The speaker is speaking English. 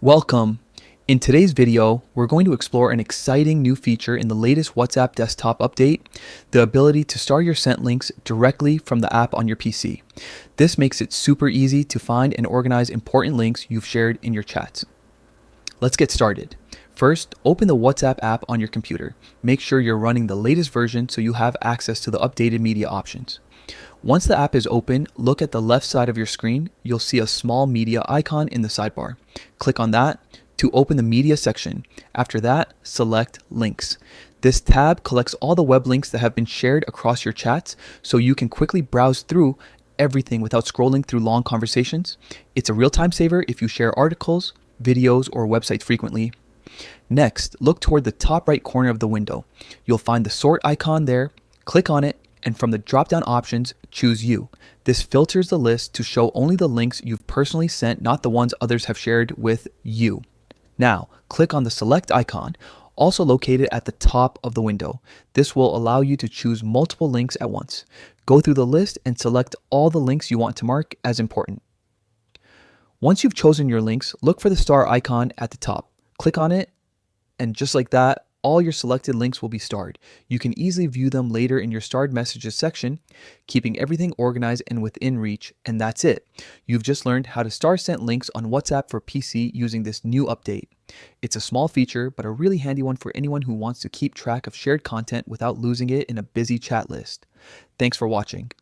Welcome. In today's video, we're going to explore an exciting new feature in the latest WhatsApp desktop update, the ability to star your sent links directly from the app on your PC. This makes it super easy to find and organize important links you've shared in your chats. Let's get started. First, open the WhatsApp app on your computer. Make sure you're running the latest version so you have access to the updated media options. Once the app is open, look at the left side of your screen. You'll see a small media icon in the sidebar. Click on that to open the media section. After that, select links. This tab collects all the web links that have been shared across your chats so you can quickly browse through everything without scrolling through long conversations. It's a real time saver if you share articles, videos, or websites frequently. Next, look toward the top right corner of the window. You'll find the sort icon there. Click on it, and from the drop-down options, choose You. This filters the list to show only the links you've personally sent, not the ones others have shared with you. Now, click on the Select icon, also located at the top of the window. This will allow you to choose multiple links at once. Go through the list and select all the links you want to mark as important. Once you've chosen your links, look for the star icon at the top. Click on it, and just like that, all your selected links will be starred. You can easily view them later in your starred messages section, keeping everything organized and within reach, and that's it. You've just learned how to star sent links on WhatsApp for PC using this new update. It's a small feature, but a really handy one for anyone who wants to keep track of shared content without losing it in a busy chat list. Thanks for watching.